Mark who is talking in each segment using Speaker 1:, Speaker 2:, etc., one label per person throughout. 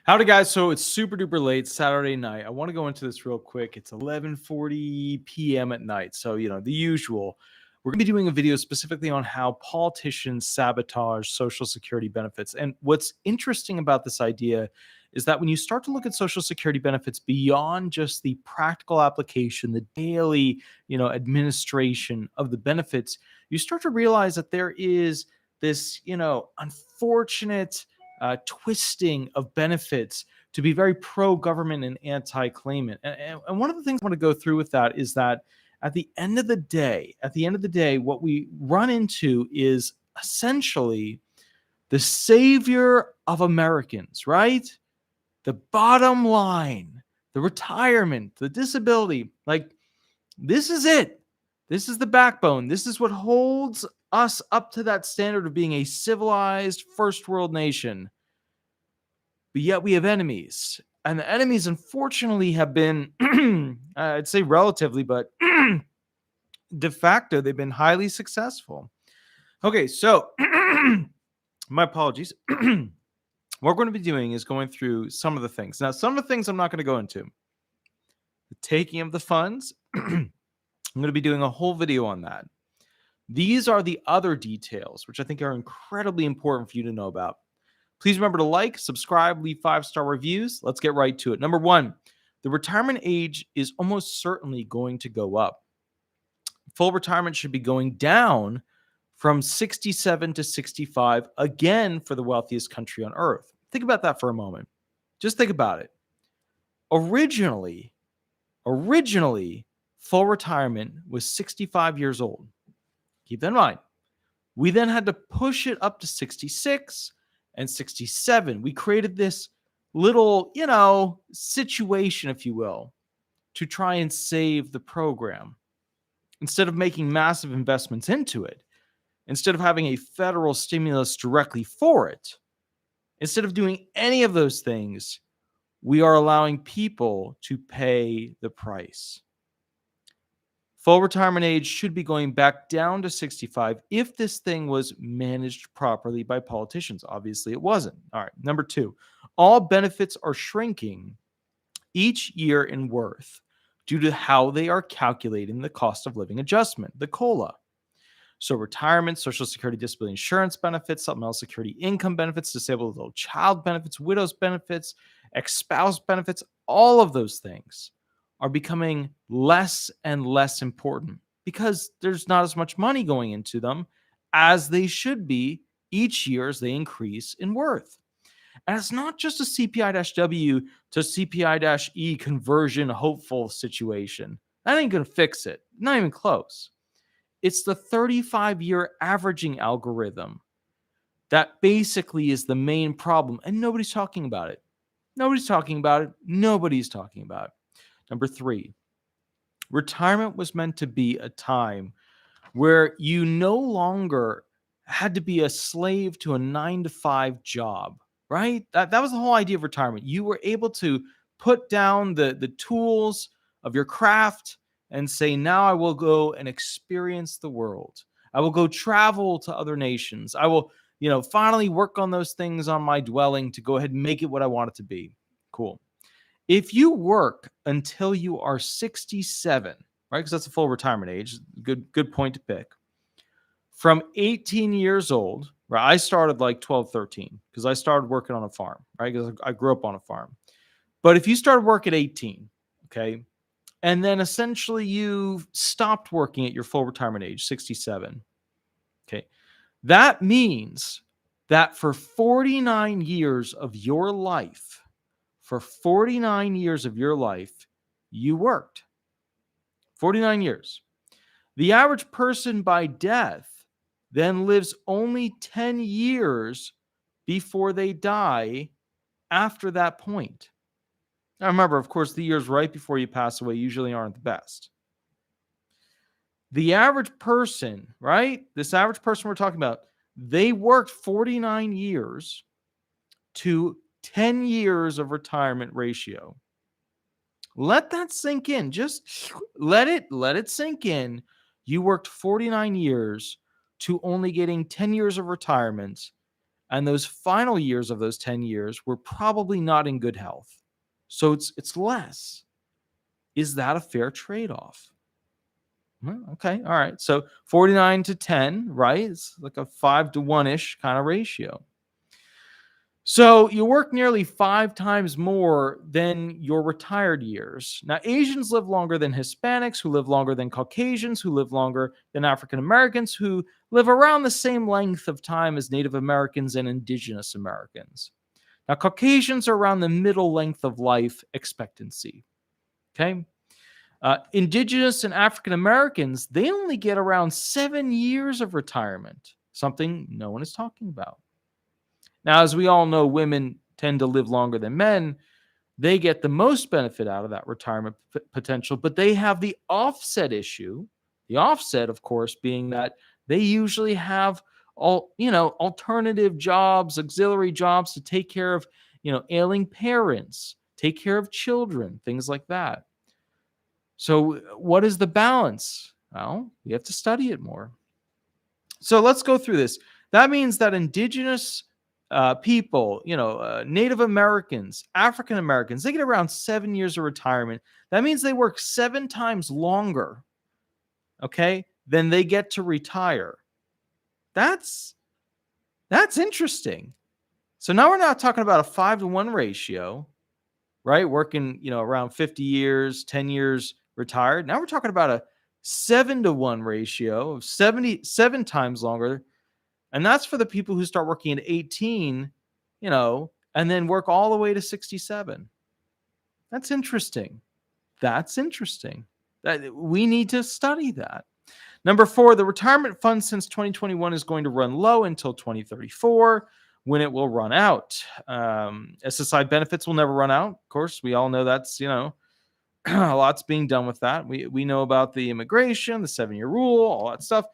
Speaker 1: Howdy, guys. So it's super duper late Saturday night. I want to go into this real quick. It's 11:40 p.m. at night. So, the usual. We're going to be doing a video specifically on how politicians sabotage Social Security benefits. And what's interesting about this idea is that when you start to look at Social Security benefits beyond just the practical application, the daily, administration of the benefits, you start to realize that there is this, unfortunate twisting of benefits to be very pro-government and anti-claimant. And one of the things I want to go through with that is that at the end of the day, what we run into is essentially the savior of Americans, right? The bottom line, the retirement, the disability, this is it. This is the backbone. This is what holds us up to that standard of being a civilized first world nation. But yet we have enemies. And the enemies, unfortunately, have been, I'd say relatively, but de facto, they've been highly successful. Okay, so my apologies. What we're going to be doing is going through some of the things. Now, some of the things I'm not going to go into. The taking of the funds, I'm going to be doing a whole video on that. These are the other details, which I think are incredibly important for you to know about. Please remember to like, subscribe, leave 5-star reviews. Let's get right to it. Number one, the retirement age is almost certainly going to go up. Full retirement should be going down from 67 to 65, again, for the wealthiest country on earth. Think about that for a moment. Just think about it. Originally, full retirement was 65 years old. Keep that in mind. We then had to push it up to 66 and 67. We created this little, situation, if you will, to try and save the program. Instead of making massive investments into it, instead of having a federal stimulus directly for it, instead of doing any of those things, we are allowing people to pay the price. Full retirement age should be going back down to 65 if this thing was managed properly by politicians. Obviously, it wasn't. All right. Number two, all benefits are shrinking each year in worth due to how they are calculating the cost of living adjustment, the COLA. So retirement, Social Security disability insurance benefits, supplemental security income benefits, disabled adult child benefits, widow's benefits, ex-spouse benefits, all of those things are becoming less and less important because there's not as much money going into them as they should be each year as they increase in worth. And it's not just a CPI-W to CPI-E conversion hopeful situation. That ain't going to fix it. Not even close. It's the 35-year averaging algorithm that basically is the main problem, and nobody's talking about it. Nobody's talking about it. Number three, retirement was meant to be a time where you no longer had to be a slave to a 9-to-5 job, right? That was the whole idea of retirement. You were able to put down the tools of your craft and say, now I will go and experience the world. I will go travel to other nations. I will, finally work on those things on my dwelling to go ahead and make it what I want it to be. Cool. If you work until you are 67, right? Because that's the full retirement age. Good point to pick. From 18 years old, right? I started like 12, 13 because I started working on a farm, right? Because I grew up on a farm. But if you started work at 18, okay, and then essentially you stopped working at your full retirement age, 67, okay, that means that for 49 years of your life, you worked. 49 years. The average person by death then lives only 10 years before they die after that point. Now remember, of course, the years right before you pass away usually aren't the best. The average person, right? This average person we're talking about, they worked 49 years to 10 years of retirement ratio. Let that sink in. Just let it sink in. You worked 49 years to only getting 10 years of retirement And those final years of those 10 years were probably not in good health. So it's less. Is that a fair trade-off? Well, okay. All right. So 49 to 10, right? It's like a 5 to 1-ish kind of ratio. So you work nearly 5 times more than your retired years. Now, Asians live longer than Hispanics, who live longer than Caucasians, who live longer than African Americans, who live around the same length of time as Native Americans and Indigenous Americans. Now, Caucasians are around the middle length of life expectancy. Okay. Indigenous and African Americans, they only get around 7 years of retirement, something no one is talking about. Now, as we all know, women tend to live longer than men. They get the most benefit out of that retirement potential, but they have the offset issue. The offset, of course, being that they usually have alternative jobs, auxiliary jobs to take care of, ailing parents, take care of children, things like that. So what is the balance? Well, we have to study it more. So let's go through this. That means that indigenous people, Native Americans, African Americans, they get around 7 years of retirement. That means they work 7 times longer, okay, than they get to retire. That's interesting. So now we're not talking about a 5 to 1 ratio, right? Working, around 50 years, 10 years retired. Now we're talking about a 7 to 1 ratio of 77 times longer. And that's for the people who start working at 18, and then work all the way to 67. That's interesting. That we need to study that. Number 4, the retirement fund since 2021 is going to run low until 2034, when it will run out. SSI benefits will never run out. Of course, we all know that's, a lot's being done with that. We know about the immigration, the 7-year rule, all that stuff.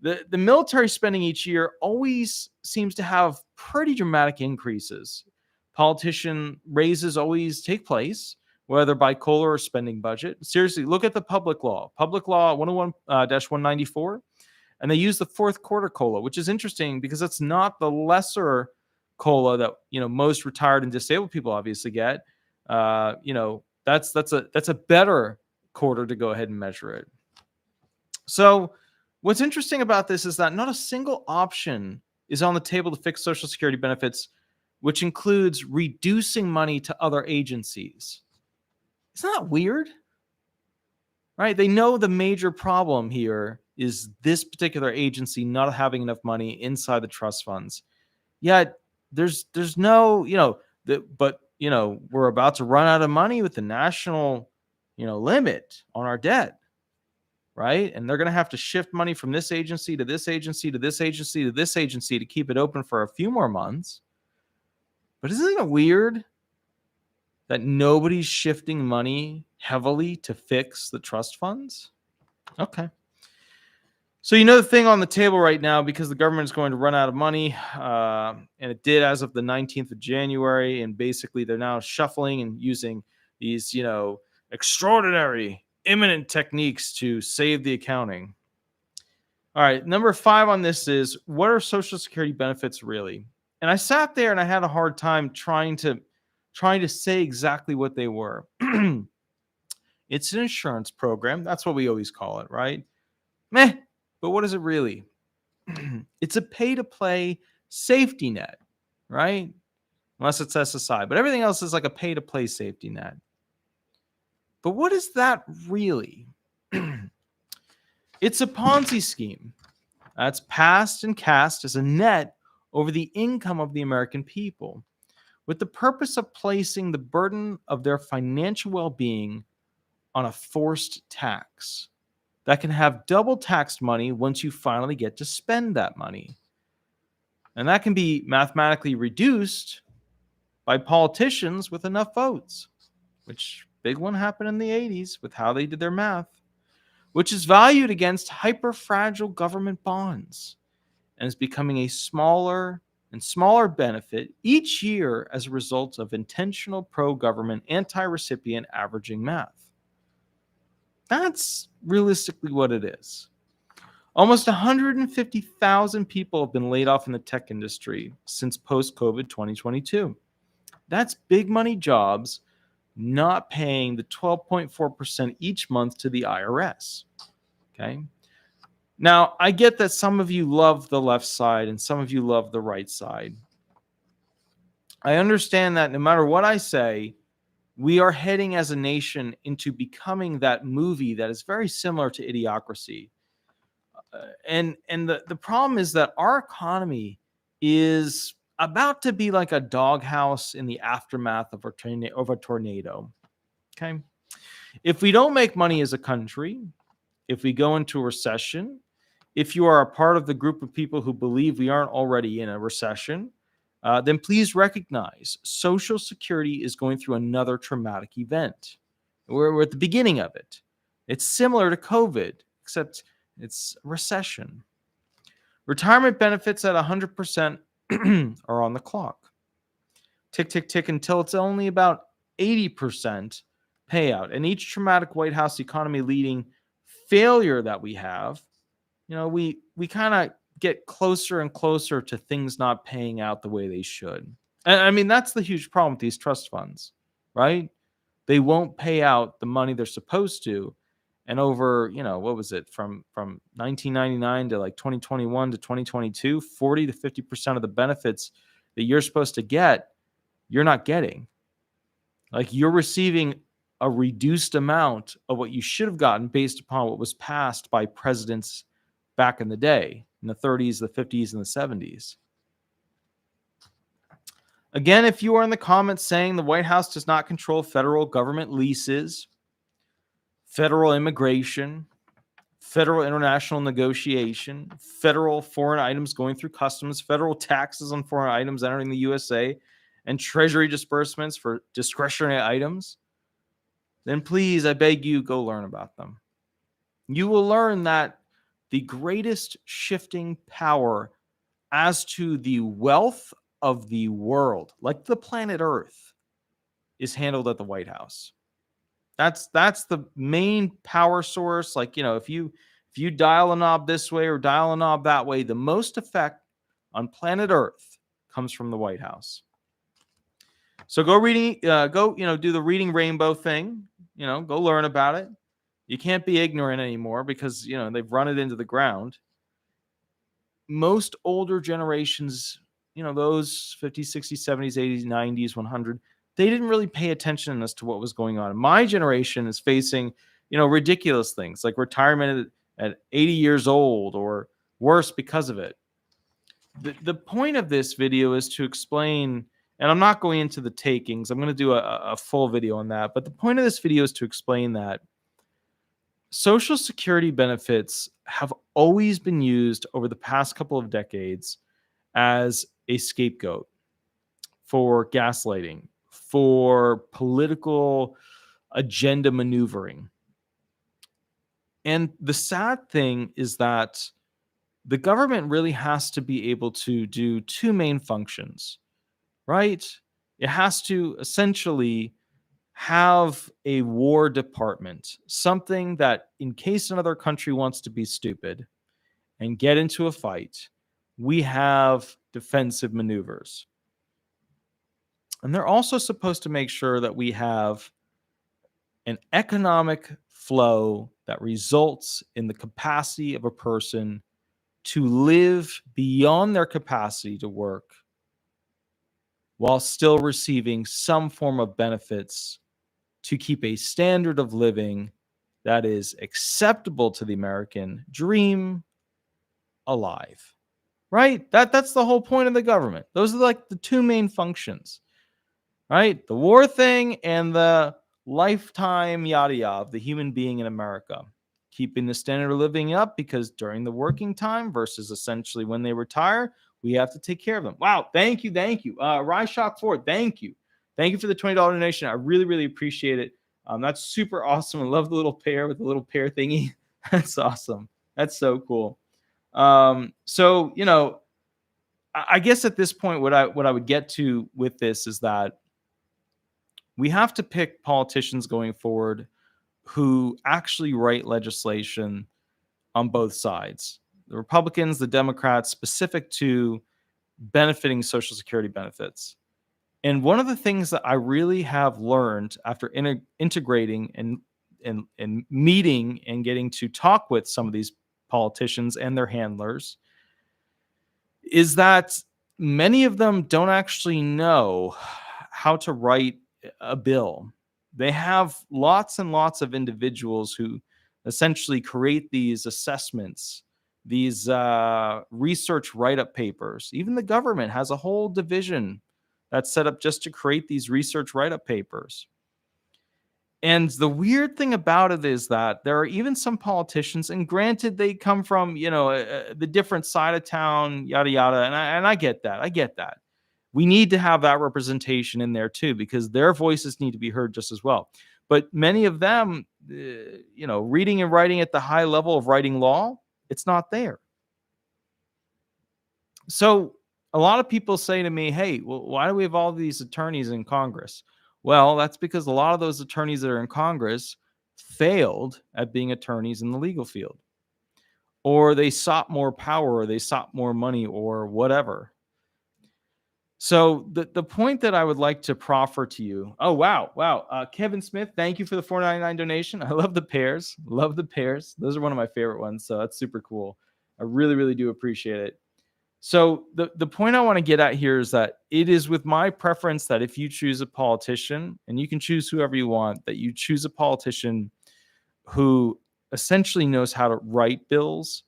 Speaker 1: The military spending each year always seems to have pretty dramatic increases. Politician raises always take place, whether by COLA or spending budget. Seriously, look at the public law 101-194, and they use the fourth quarter COLA, which is interesting because it's not the lesser COLA that most retired and disabled people obviously get. That's a better quarter to go ahead and measure it. So what's interesting about this is that not a single option is on the table to fix Social Security benefits, which includes reducing money to other agencies. Isn't that weird? Right? They know the major problem here is this particular agency not having enough money inside the trust funds. Yet there's no, we're about to run out of money with the national, limit on our debt. Right? And they're going to have to shift money from this agency to this agency to this agency to this agency to keep it open for a few more months. But isn't it weird that nobody's shifting money heavily to fix the trust funds? Okay. So the thing on the table right now, because the government is going to run out of money, and it did as of the 19th of January, and basically they're now shuffling and using these, extraordinary imminent techniques to save the accounting. All right, number 5 on this is, what are Social Security benefits really? And I sat there and I had a hard time trying to say exactly what they were. It's an insurance program. That's what we always call it, right? Meh. But what is it really? It's a pay-to-play safety net, right? Unless it's SSI. But everything else is like a pay-to-play safety net. But what is that really? It's a Ponzi scheme that's passed and cast as a net over the income of the American people, with the purpose of placing the burden of their financial well-being on a forced tax that can have double taxed money once you finally get to spend that money. And that can be mathematically reduced by politicians with enough votes, which big one happened in the 80s with how they did their math, which is valued against hyper-fragile government bonds and is becoming a smaller and smaller benefit each year as a result of intentional pro-government, anti-recipient averaging math. That's realistically what it is. Almost 150,000 people have been laid off in the tech industry since post-COVID 2022. That's big money jobs not paying the 12.4% each month to the IRS. Okay. Now, I get that some of you love the left side and some of you love the right side. I understand that no matter what I say, we are heading as a nation into becoming that movie that is very similar to Idiocracy. And the problem is that our economy is about to be like a doghouse in the aftermath of a tornado. Okay. If we don't make money as a country, if we go into a recession, if you are a part of the group of people who believe we aren't already in a recession, then please recognize Social Security is going through another traumatic event. We're at the beginning of it. It's similar to COVID, except it's a recession. Retirement benefits at 100% are on the clock. Tick, tick, tick until it's only about 80% payout. And each traumatic White House economy leading failure that we have, we kind of get closer and closer to things not paying out the way they should. And I mean, that's the huge problem with these trust funds, right? They won't pay out the money they're supposed to. And over, what was it, from 1999 to like 2021 to 2022, 40 to 50% of the benefits that you're supposed to get, you're not getting. Like, you're receiving a reduced amount of what you should have gotten based upon what was passed by presidents back in the day, in the 30s, the 50s, and the 70s. Again, if you are in the comments saying the White House does not control federal government leases, federal immigration, federal international negotiation, federal foreign items going through customs, federal taxes on foreign items entering the USA, and treasury disbursements for discretionary items, then please, I beg you, go learn about them. You will learn that the greatest shifting power as to the wealth of the world, like the planet Earth, is handled at the White House. That's the main power source. Like, if you dial a knob this way or dial a knob that way, the most effect on planet Earth comes from the White House. So do the reading rainbow thing. Go learn about it. You can't be ignorant anymore because, they've run it into the ground. Most older generations, those 50s, 60s, 70s, 80s, 90s, 100, they didn't really pay attention as to what was going on. My generation is facing, ridiculous things like retirement at 80 years old or worse because of it. The point of this video is to explain, and I'm not going into the takings. I'm going to do a full video on that. But the point of this video is to explain that Social Security benefits have always been used over the past couple of decades as a scapegoat for gaslighting, for political agenda maneuvering. And the sad thing is that the government really has to be able to do two main functions, right? It has to essentially have a War Department, something that in case another country wants to be stupid and get into a fight, we have defensive maneuvers. And they're also supposed to make sure that we have an economic flow that results in the capacity of a person to live beyond their capacity to work while still receiving some form of benefits to keep a standard of living that is acceptable to the American dream alive. Right? That's the whole point of the government. Those are like the two main functions. Right? The war thing and the lifetime yada yada of the human being in America. Keeping the standard of living up because during the working time versus essentially when they retire, we have to take care of them. Wow. Thank you. Ryshock Ford, thank you. Thank you for the $20 donation. I really, really appreciate it. That's super awesome. I love the little pair with the little pair thingy. That's awesome. That's so cool. So, I guess at this point, what I would get to with this is that we have to pick politicians going forward who actually write legislation on both sides. the Republicans, the Democrats, specific to benefiting Social Security benefits. And one of the things that I really have learned after integrating and meeting and getting to talk with some of these politicians and their handlers is that many of them don't actually know how to write a bill. They have lots and lots of individuals who essentially create these assessments, these research write-up papers. Even the government has a whole division that's set up just to create these research write-up papers. And the weird thing about it is that there are even some politicians, and granted, they come from, the different side of town, yada, yada. And I get that. I get that. We need to have that representation in there too, because their voices need to be heard just as well. But many of them, reading and writing at the high level of writing law, it's not there. So a lot of people say to me, hey, well, why do we have all these attorneys in Congress? Well, that's because a lot of those attorneys that are in Congress failed at being attorneys in the legal field, or they sought more power, or they sought more money, or whatever. So the point that I would like to proffer to you, wow. Kevin Smith, thank you for the $4.99 donation. I love the pairs. Love the pairs. Those are one of my favorite ones. So that's super cool. I really, really do appreciate it. So the point I want to get at here is that it is with my preference that if you choose a politician, and you can choose whoever you want, that you choose a politician who essentially knows how to write bills,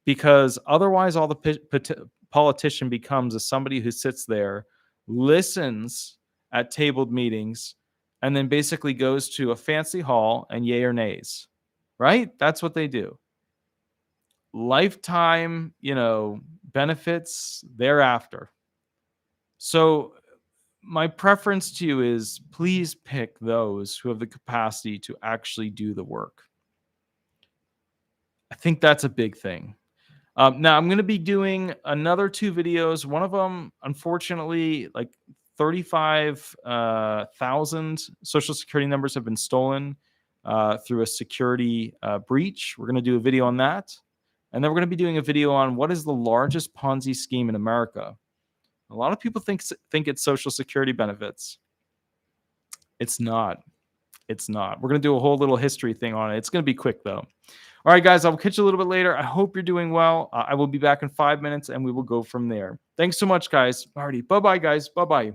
Speaker 1: because otherwise all the politician becomes is somebody who sits there, listens at tabled meetings, and then basically goes to a fancy hall and yay or nays, right? That's what they do. Lifetime, benefits thereafter. So my preference to you is please pick those who have the capacity to actually do the work. I think that's a big thing. Now I'm going to be doing another 2 videos. One of them, unfortunately, like 35,000 Social Security numbers have been stolen through a security breach. We're going to do a video on that. And then we're going to be doing a video on what is the largest Ponzi scheme in America. A lot of people think it's Social Security benefits. It's not. It's not. We're going to do a whole little history thing on it. It's going to be quick, though. All right, guys, I'll catch you a little bit later. I hope you're doing well. I will be back in 5 minutes, and we will go from there. Thanks so much, guys. Alrighty. Bye-bye, guys. Bye-bye.